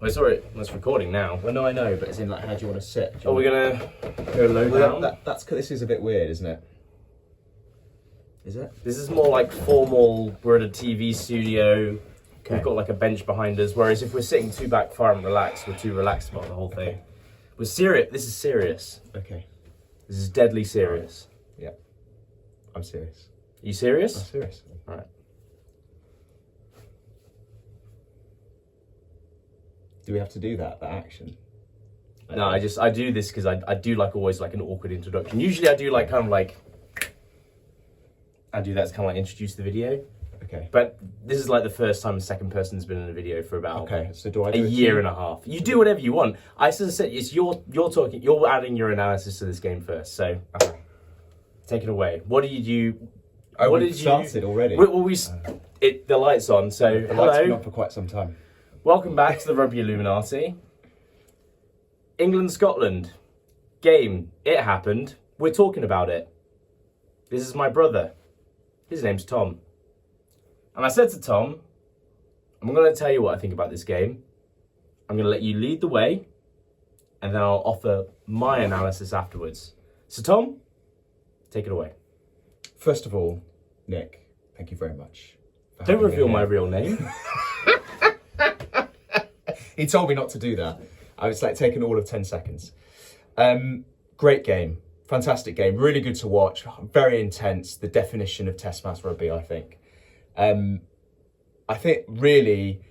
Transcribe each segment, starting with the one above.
Well, sorry, it's recording now. Well, no, I know, but it's in like, how do you want to sit? Are we gonna go low down? This is a bit weird, isn't it? Is it? This is more like formal. We're at a TV studio. Okay. We've got like a bench behind us. Whereas if we're sitting too back far and relaxed, we're too relaxed about the whole thing. We're serious. This is serious. Okay. This is deadly serious. Yeah. I'm serious. Are you serious? I'm serious. All right. Do we have to do that action? No, I do this because I do like always like an awkward introduction. Usually I do like kind of like I do that's kind of like introduce the video. Okay. But this is like the first time a second person's been in a video for about So do I do a year and a half. You do whatever you want. I sort of said it's you're talking. You're adding your analysis to this game first. So take it away. What do you do? Oh, what we've started already. The lights on. So the lights have been on for quite some time. Welcome back to the Rugby Illuminati. England-Scotland game. It happened. We're talking about it. This is my brother. His name's Tom. And I said to Tom, I'm going to tell you what I think about this game. I'm going to let you lead the way, and then I'll offer my analysis afterwards. So Tom, take it away. First of all, Nick, thank you very much. Don't reveal my real name. He told me not to do that. I was like taking all of 10 seconds. Great game. Fantastic game. Really good to watch. Very intense. The definition of Test match rugby, I think. I think really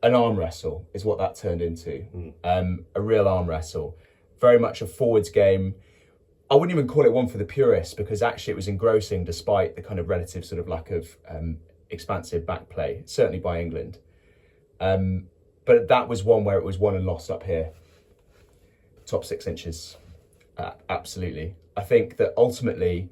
an arm wrestle is what that turned into. A real arm wrestle. Very much a forwards game. I wouldn't even call it one for the purists because actually it was engrossing despite the kind of relative sort of lack of expansive back play, certainly by England. But that was one where it was won and lost up here. Top 6 inches. Absolutely. I think that ultimately,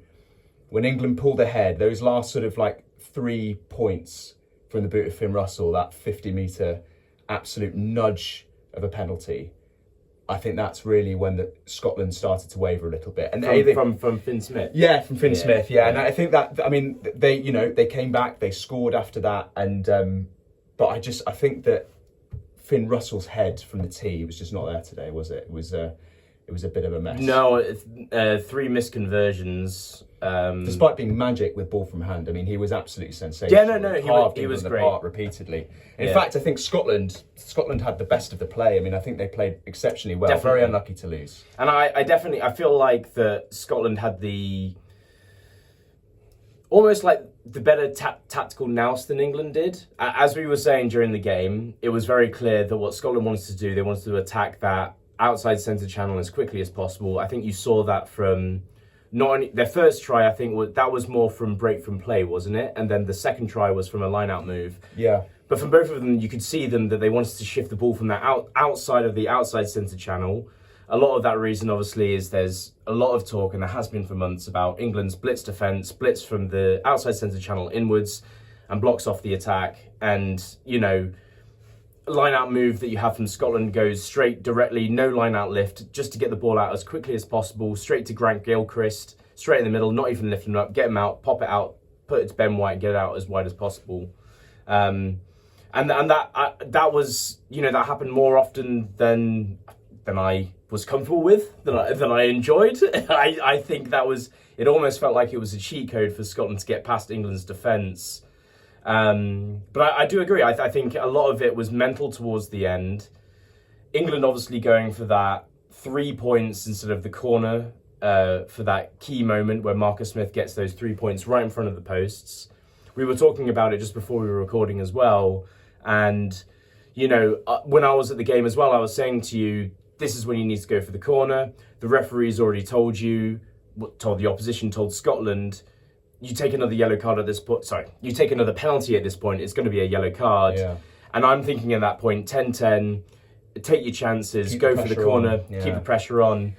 when England pulled ahead, those last sort of like 3 points from the boot of Finn Russell, that 50-metre absolute nudge of a penalty, I think that's really when Scotland started to waver a little bit. And from Finn Smith? Yeah, from Finn Smith, yeah. And I think that, I mean, they came back, they scored after that. And but I think that Finn Russell's head from the tee was just not there today, was it? It was a bit of a mess. No, 3 misconversions. Despite being magic with ball from hand, I mean, he was absolutely sensational. Yeah, no, he was great. Apart repeatedly. In fact, I think Scotland had the best of the play. I mean, I think they played exceptionally well. Definitely. Very unlucky to lose. And I feel like that Scotland had almost like the better tactical nous than England did. As we were saying during the game, it was very clear that what Scotland wanted to do, they wanted to attack that outside centre channel as quickly as possible. I think you saw that from not only their first try. I think that was more from break from play, wasn't it? And then the second try was from a line-out move. Yeah. But from both of them, you could see them that they wanted to shift the ball from that outside of the outside centre channel. A lot of that reason, obviously, is there's a lot of talk, and there has been for months, about England's blitz defence, blitz from the outside centre channel inwards and blocks off the attack. And, line-out move that you have from Scotland goes straight, directly, no line-out lift, just to get the ball out as quickly as possible, straight to Gilchrist, straight in the middle, not even lifting him up, get him out, pop it out, put it to Ben White, get it out as wide as possible. And that was, that happened more often than I was comfortable with, than I enjoyed. I think it almost felt like it was a cheat code for Scotland to get past England's defence. But I do agree. I think a lot of it was mental towards the end. England obviously going for that 3 points instead of the corner for that key moment where Marcus Smith gets those 3 points right in front of the posts. We were talking about it just before we were recording as well. And, when I was at the game as well, I was saying to you, this is when you need to go for the corner. The referee's already told the opposition, told Scotland, you take another yellow card at this point. Sorry, you take another penalty at this point, it's going to be a yellow card. Yeah. And I'm thinking at that point, 10-10, take your chances, go for the corner, keep the pressure on.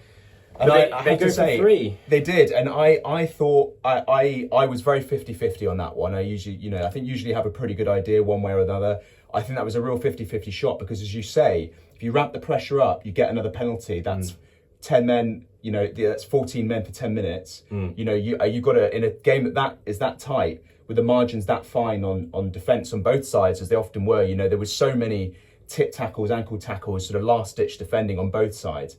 And they go for 3. They did, and I thought I was very 50-50 on that one. I usually have a pretty good idea one way or another. I think that was a real 50-50 shot because, as you say, if you ramp the pressure up, you get another penalty. That's 10 men. That's 14 men for 10 minutes. You've got to, in a game that is that tight with the margins that fine on defence on both sides, as they often were. There was so many tip tackles, ankle tackles, sort of last-ditch defending on both sides.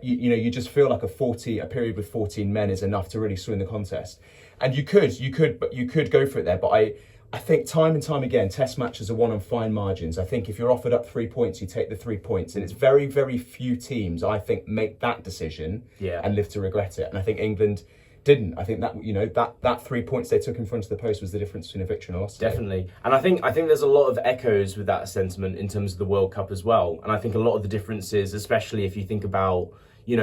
You just feel like a period with 14 men is enough to really swing the contest. And you could go for it there. But I think time and time again, Test matches are won on fine margins. I think if you're offered up 3 points, you take the 3 points. And it's very, very few teams, I think, make that decision and live to regret it. And I think England didn't. I think that 3 points they took in front of the post was the difference between a victory and a loss today. Definitely. And I think there's a lot of echoes with that sentiment in terms of the World Cup as well. And I think a lot of the differences, especially if you think about,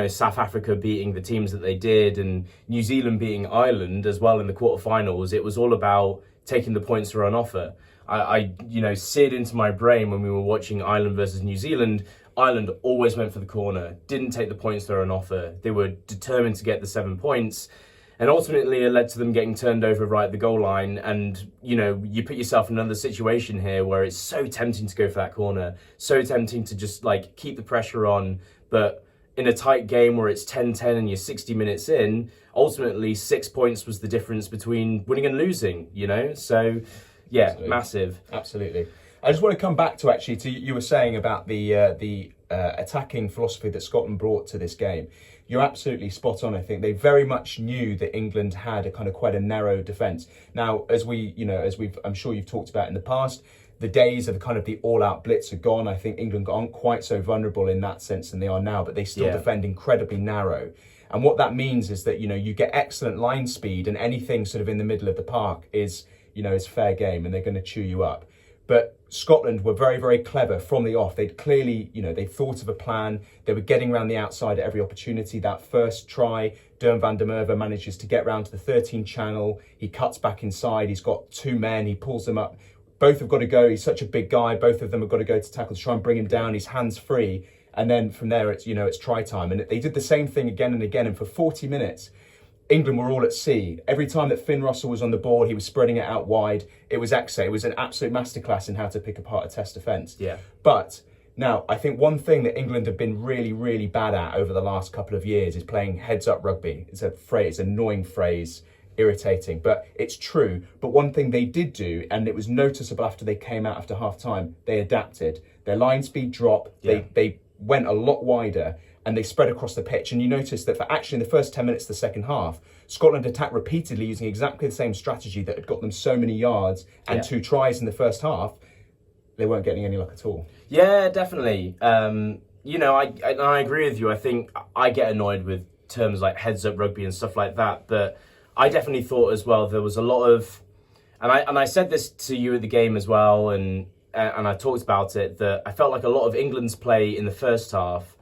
South Africa beating the teams that they did and New Zealand beating Ireland as well in the quarterfinals, it was all about taking the points that are on offer. I seared into my brain when we were watching Ireland versus New Zealand. Ireland always went for the corner, didn't take the points that are on offer. They were determined to get the 7 points. And ultimately, it led to them getting turned over right at the goal line. And, you put yourself in another situation here where it's so tempting to go for that corner, so tempting to just, keep the pressure on. But in a tight game where it's 10-10 and you're 60 minutes in, ultimately 6 points was the difference between winning and losing, So, yeah, absolutely. Massive. Absolutely. I just want to come back to you were saying about the attacking philosophy that Scotland brought to this game. You're absolutely spot on. I think they very much knew that England had a kind of quite a narrow defence. Now, I'm sure you've talked about in the past, the days of the kind of the all-out blitz are gone. I think England aren't quite so vulnerable in that sense than they are now, but they still defend incredibly narrow. And what that means is that, you get excellent line speed, and anything sort of in the middle of the park is fair game, and they're going to chew you up. But Scotland were very, very clever from the off. They'd clearly, they thought of a plan. They were getting around the outside at every opportunity. That first try, Duhan van der Merwe manages to get round to the 13 channel. He cuts back inside. He's got 2 men. He pulls them up. Both have got to go. He's such a big guy. Both of them have got to go to tackle to try and bring him down. His hands free. And then from there, it's try time. And they did the same thing again and again. And for 40 minutes, England were all at sea. Every time that Finn Russell was on the board, he was spreading it out wide. It was It was an absolute masterclass in how to pick apart a Test defence. Yeah. But now, I think one thing that England have been really, really bad at over the last couple of years is playing heads-up rugby. It's an annoying phrase, irritating, but it's true. But one thing they did do, and it was noticeable after they came out after half-time, they adapted. Their line speed dropped. Yeah. They went a lot wider, and they spread across the pitch. And you notice that for actually in the first 10 minutes of the second half, Scotland attacked repeatedly using exactly the same strategy that had got them so many yards and 2 tries in the first half. They weren't getting any luck at all. Yeah, definitely. I agree with you. I think I get annoyed with terms like heads-up rugby and stuff like that, but I definitely thought as well there was a lot of, and I said this to you at the game as well, and I talked about it, that I felt like a lot of England's play in the first half,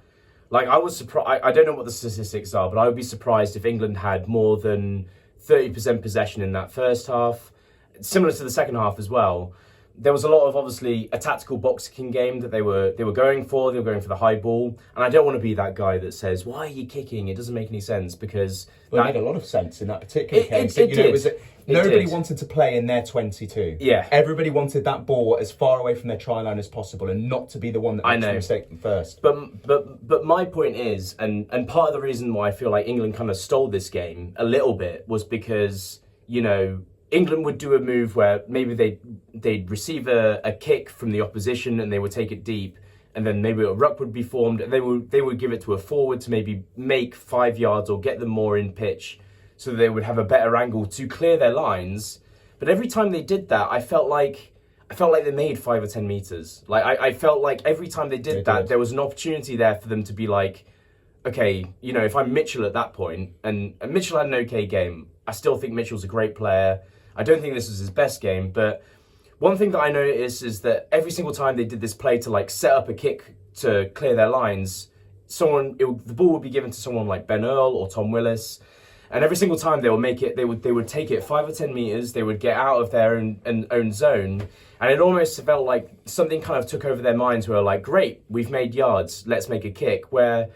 I was surprised. I don't know what the statistics are, but I would be surprised if England had more than 30% possession in that first half, similar to the second half as well. There was a lot of, obviously, a tactical box-kicking game that they were going for. They were going for the high ball. And I don't want to be that guy that says, why are you kicking? It doesn't make any sense, because... Well, it made a lot of sense in that particular case. It did. Nobody wanted to play in their 22. Yeah. Everybody wanted that ball as far away from their try line as possible and not to be the one that makes the mistake first. But my point is, and part of the reason why I feel like England kind of stole this game a little bit was because, England would do a move where maybe they'd receive a kick from the opposition and they would take it deep, and then maybe a ruck would be formed and they would give it to a forward to maybe make 5 yards or get them more in pitch so that they would have a better angle to clear their lines. But every time they did that, I felt like they made 5 or 10 meters. I felt like every time they did that, there was an opportunity there for them to be like, okay, if I'm Mitchell at that point, and Mitchell had an okay game. I still think Mitchell's a great player. I don't think this was his best game, but one thing that I noticed is that every single time they did this play to set up a kick to clear their lines, the ball would be given to someone like Ben Earl or Tom Willis, and every single time they would take it 5 or 10 meters, they would get out of their own zone, and it almost felt like something kind of took over their minds where like, great, we've made yards, let's make a kick, where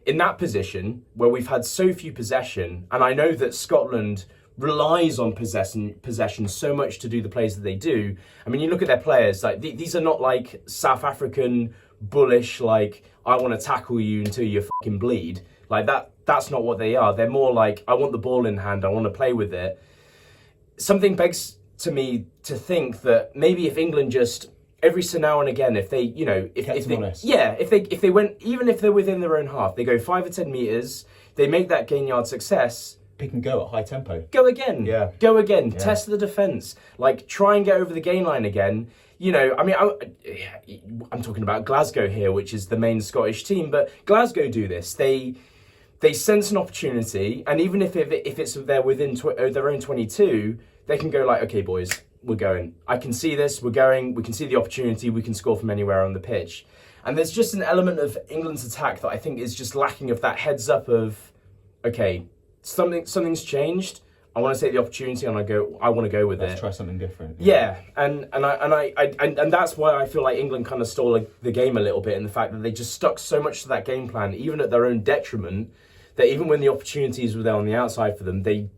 in that position where we've had so few possession, and I know that Scotland relies on possession so much to do the plays that they do. I mean, you look at their players, these are not like South African bullish, I want to tackle you until you fucking bleed. That's not what they are. They're more like, I want the ball in hand, I want to play with it. Something begs to me to think that maybe if England just every so now and again, if they, you know, if Kept they, them honest. yeah, if they went, even if they're within their own half, they go 5 or 10 meters, they make that gain yard success. Pick and go at high tempo. Go again. Yeah. Go again. Yeah. Test the defense. Like, try and get over the gain line again. You know, I mean, I'm talking about Glasgow here, which is the main Scottish team, but Glasgow do this. They sense an opportunity, and even if it's they're within their own 22, they can go like, okay, boys, we're going. I can see this. We're going. We can see the opportunity. We can score from anywhere on the pitch. And there's just an element of England's attack that I think is just lacking of that heads up of, okay, something's changed. I want to take the opportunity, and I want to go with it. Let's try something different. Yeah, and that's why I feel like England kind of stole the game a little bit, in the fact that they just stuck so much to that game plan, even at their own detriment, that even when the opportunities were there on the outside for them, they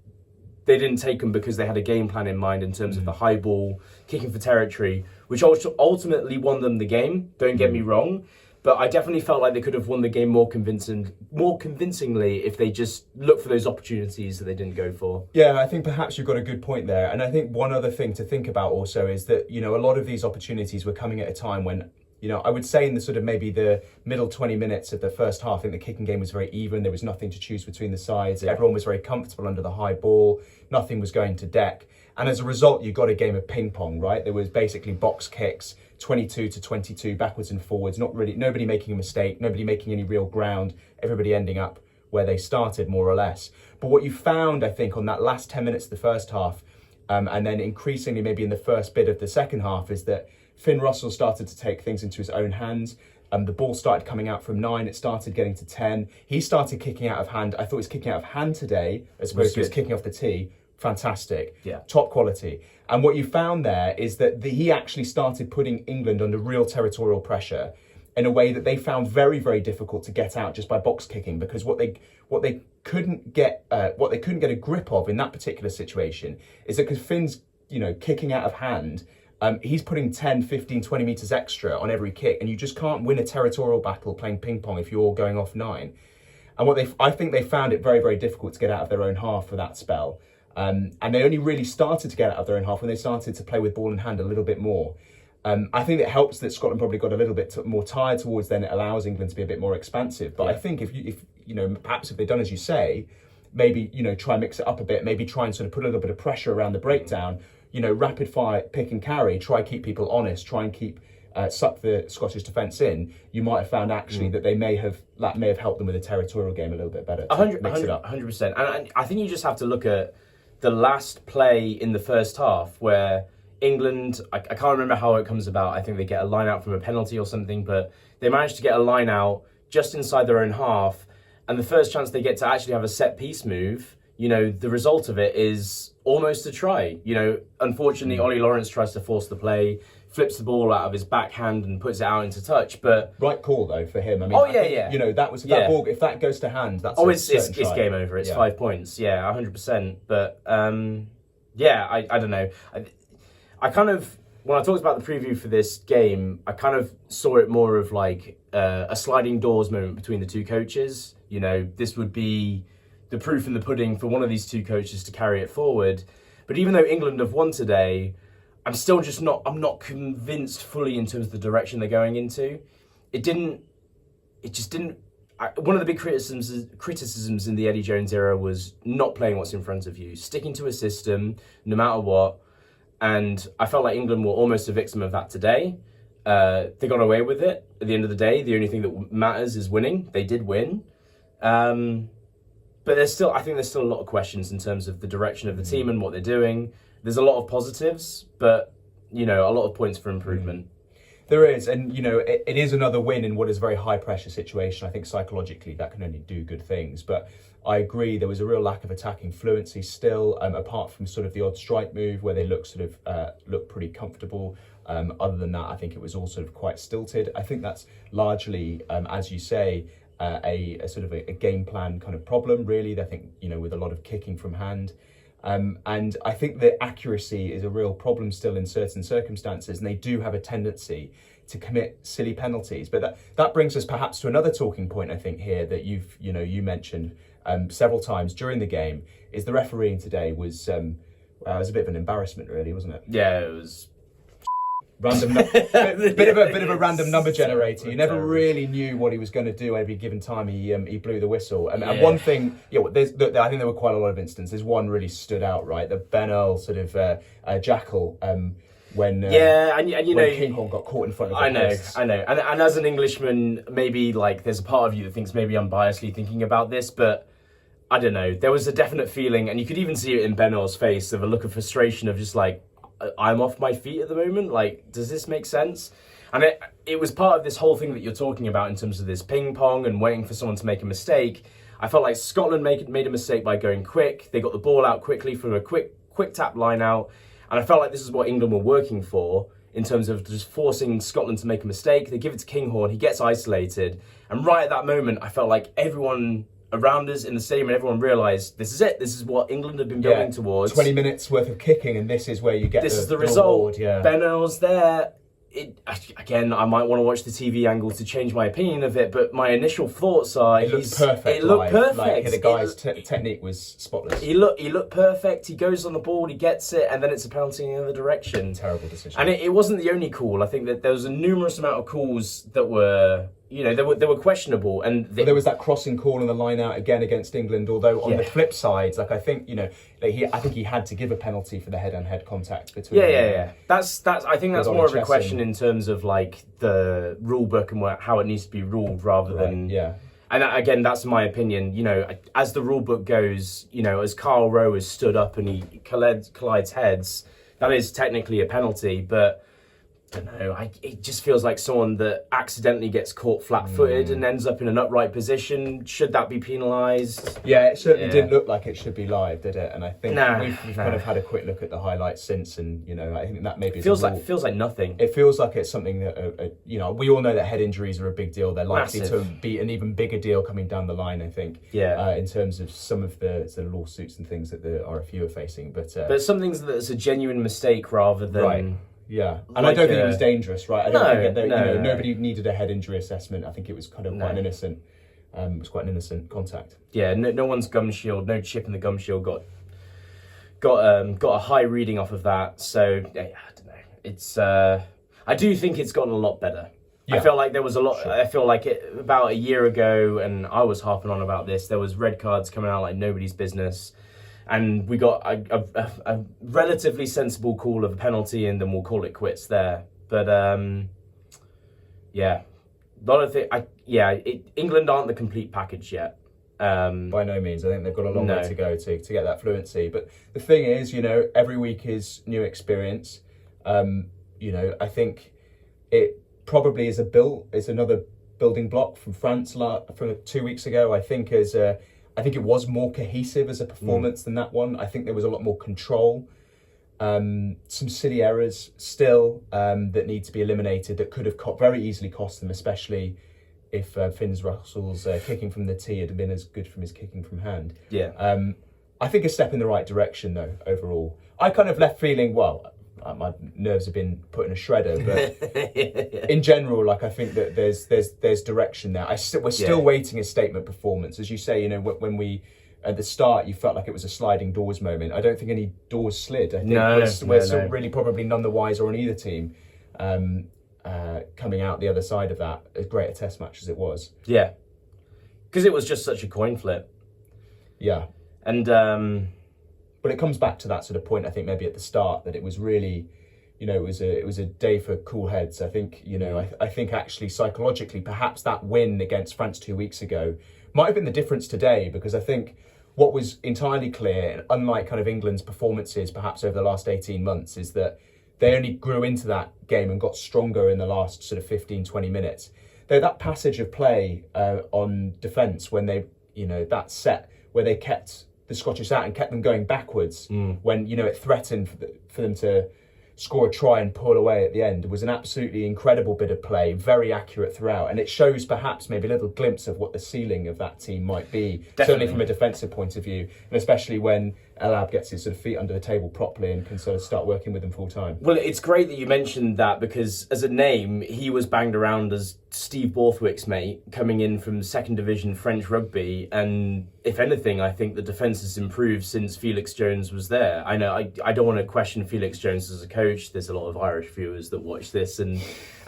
didn't take them because they had a game plan in mind in terms of the high ball, kicking for territory, which ultimately won them the game. Don't get me wrong. But I definitely felt like they could have won the game more convincingly if they just looked for those opportunities that they didn't go for. Yeah, I think perhaps you've got a good point there. And I think one other thing to think about also is that, you know, a lot of these opportunities were coming at a time when, you know, I would say in the sort of maybe the middle 20 minutes of the first half, I think the kicking game was very even. There was nothing to choose between the sides. Yeah. Everyone was very comfortable under the high ball. Nothing was going to deck. And as a result, you got a game of ping pong, right? There was basically box kicks, 22 to 22, backwards and forwards, nobody making a mistake, nobody making any real ground, everybody ending up where they started, more or less. But what you found, I think, on that last 10 minutes of the first half, and then increasingly maybe in the first bit of the second half, is that Finn Russell started to take things into his own hands. The ball started coming out from 9, it started getting to 10. He started kicking out of hand. I thought he was kicking out of hand today, as opposed to his kicking off the tee. Fantastic. Yeah. Top quality. And what you found there is that he actually started putting England under real territorial pressure in a way that they found very, very difficult to get out just by box kicking, because what they couldn't get a grip of in that particular situation is that because Finn's, you know, kicking out of hand, he's putting 10, 15, 20 meters extra on every kick, and you just can't win a territorial battle playing ping pong if you're going off 9. And I think they found it very, very difficult to get out of their own half for that spell. And they only really started to get out of their own half when they started to play with ball in hand a little bit more. I think it helps that Scotland probably got a little bit more tired towards then. It allows England to be a bit more expansive. But yeah. I think if you know, perhaps if they'd done as you say, maybe, you know, try and mix it up a bit, maybe try and sort of put a little bit of pressure around the breakdown, you know, rapid fire, pick and carry, try keep people honest, try and keep suck the Scottish defence in, you might have found actually that may have helped them with the territorial game a little bit better. 100%. And I think you just have to look at the last play in the first half where England, I can't remember how it comes about. I think they get a line out from a penalty or something, but they managed to get a line out just inside their own half. And the first chance they get to actually have a set piece move, you know, the result of it is almost a try. You know, unfortunately, Ollie Lawrence tries to force the play, flips the ball out of his backhand and puts it out into touch. But right call though for him. I mean, I think, you know, that ball. If that goes to hand, that's it's game over. It's 5 points. Yeah, 100%. But yeah, I don't know. I kind of, when I talked about the preview for this game, I kind of saw it more of like a sliding doors moment between the two coaches. You know, this would be the proof in the pudding for one of these two coaches to carry it forward. But even though England have won today, I'm not convinced fully in terms of the direction they're going into. One of the big criticisms in the Eddie Jones era was not playing what's in front of you, sticking to a system no matter what. And I felt like England were almost a victim of that today. They got away with it. At the end of the day, the only thing that matters is winning. They did win. But I think there's still a lot of questions in terms of the direction of the team and what they're doing. There's a lot of positives, but, you know, a lot of points for improvement. There is, and, you know, it is another win in what is a very high-pressure situation. I think psychologically that can only do good things. But I agree, there was a real lack of attacking fluency still, apart from sort of the odd strike move where they look pretty comfortable. Other than that, I think it was all sort of quite stilted. I think that's largely, as you say, a sort of a game plan kind of problem, really. I think, you know, with a lot of kicking from hand. And I think the accuracy is a real problem still in certain circumstances, and they do have a tendency to commit silly penalties. But that brings us perhaps to another talking point, I think, here that you mentioned several times during the game, is the refereeing today was a bit of an embarrassment, really, wasn't it? Yeah, it was. bit of a random number generator. You never really knew what he was going to do every given time he blew the whistle. And one thing, I think there were quite a lot of instances. One really stood out, right? The Ben Earl sort of jackal. When Kinghorn got caught in front of the posts. I know. And as an Englishman, maybe like there's a part of you that thinks maybe I'm biasly thinking about this, but I don't know. There was a definite feeling, and you could even see it in Ben Earl's face, of a look of frustration of just like, I'm off my feet at the moment. Like, does this make sense? And it was part of this whole thing that you're talking about in terms of this ping pong and waiting for someone to make a mistake. I felt like Scotland made a mistake by going quick. They got the ball out quickly from a quick tap line out. And I felt like this is what England were working for in terms of just forcing Scotland to make a mistake. They give it to Kinghorn, he gets isolated. And right at that moment, I felt like everyone around us in the stadium and everyone realised this is it. This is what England had been building towards. 20 minutes worth of kicking, and this is where you get the result. Reward, Ben Earl's there. Again, I might want to watch the TV angle to change my opinion of it, but my initial thoughts are it looked perfect. It looked perfect. Like, the guy's technique was spotless. He looked perfect. He goes on the ball, he gets it, and then it's a penalty in the other direction. Terrible decision. And it wasn't the only call. I think that there was a numerous amount of calls that were, they were questionable. And there was that crossing call on the line out again against England. Although on the flip side, like I think he had to give a penalty for the head-on-head contact between. Yeah. That's. I think that's more of a question in terms of like the rule book and how it needs to be ruled rather than. Yeah. And again, that's my opinion. As the rule book goes, as Carl Rowe has stood up and he collides heads, that is technically a penalty, but. I don't know, it just feels like someone that accidentally gets caught flat-footed and ends up in an upright position. Should that be penalised? Yeah, it certainly didn't look like it should be live, did it? And I think we've kind of had a quick look at the highlights since, and I think that maybe feels like nothing. It feels like it's something that we all know that head injuries are a big deal. They're likely to be an even bigger deal coming down the line, I think. Yeah. In terms of some of the sort of lawsuits and things that the RFU are facing, but some things that it's a genuine mistake rather than. Right. Yeah, and I don't think it was dangerous, right? I don't think nobody needed a head injury assessment. I think it was kind of quite an innocent. It was quite an innocent contact. Yeah, no one's gum shield, no chip in the gum shield got a high reading off of that. So I don't know. It's I do think it's gotten a lot better. Yeah. I felt like there was a lot. Sure. I feel like about a year ago, and I was harping on about this. There was red cards coming out like nobody's business. And we got a relatively sensible call of a penalty, and then we'll call it quits there. But a lot of things. England aren't the complete package yet. By no means. I think they've got a long way to go to get that fluency. But the thing is, every week is new experience. I think it probably is another building block from France from 2 weeks ago. I think it was more cohesive as a performance than that one. I think there was a lot more control. Some silly errors still that need to be eliminated that could have very easily cost them, especially if Finn's Russell's kicking from the tee had been as good from his kicking from hand. Yeah. I think a step in the right direction, though, overall. I kind of left feeling, my nerves have been put in a shredder, but in general, like I think that there's direction there. We're still waiting a statement performance, as you say. When we at the start, you felt like it was a sliding doors moment. I don't think any doors slid. I think we're still really probably none the wiser on either team. Coming out the other side of that, as great a test match as it was. Yeah, because it was just such a coin flip. Yeah, and. But it comes back to that sort of point, I think, maybe at the start, that it was really, it was a day for cool heads. I think, I think actually psychologically, perhaps that win against France 2 weeks ago might have been the difference today, because I think what was entirely clear, unlike kind of England's performances perhaps over the last 18 months, is that they only grew into that game and got stronger in the last sort of 15, 20 minutes. Though that passage of play on defence, when they, that set where they kept the Scottish out and kept them going backwards when it threatened for them to score a try and pull away at the end. It was an absolutely incredible bit of play, very accurate throughout, and it shows perhaps maybe a little glimpse of what the ceiling of that team might be. Definitely. Certainly from a defensive point of view, and especially when Elab gets his sort of feet under the table properly and can sort of start working with them full time. Well, it's great that you mentioned that because as a name, he was banged around as Steve Borthwick's mate coming in from second division French rugby. And if anything, I think the defence has improved since Felix Jones was there. I know I don't want to question Felix Jones as a coach. There's a lot of Irish viewers that watch this and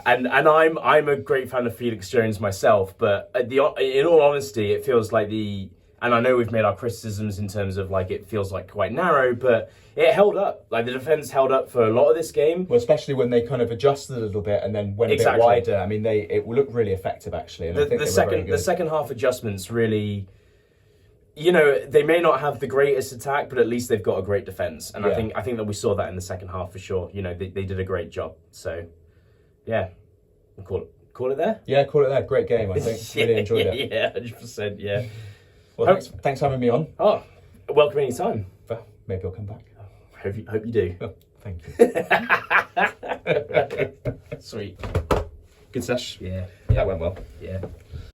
I'm a great fan of Felix Jones myself. But in all honesty, it feels like and I know we've made our criticisms in terms of like it feels like quite narrow, but it held up. Like the defence held up for a lot of this game. Well, especially when they kind of adjusted a little bit and then went a bit wider. I mean, it looked really effective actually. And I think the second half adjustments really, they may not have the greatest attack, but at least they've got a great defence. And I think that we saw that in the second half for sure. They did a great job. So, yeah, we'll call it there. Yeah, call it there. Great game. I think really enjoyed it. Yeah, 100%. Yeah. Well, thanks for having me on. Oh, welcome anytime. Well, maybe I'll come back. Hope you do. Oh, thank you. Sweet. Good sesh. Yeah. That went well. Yeah.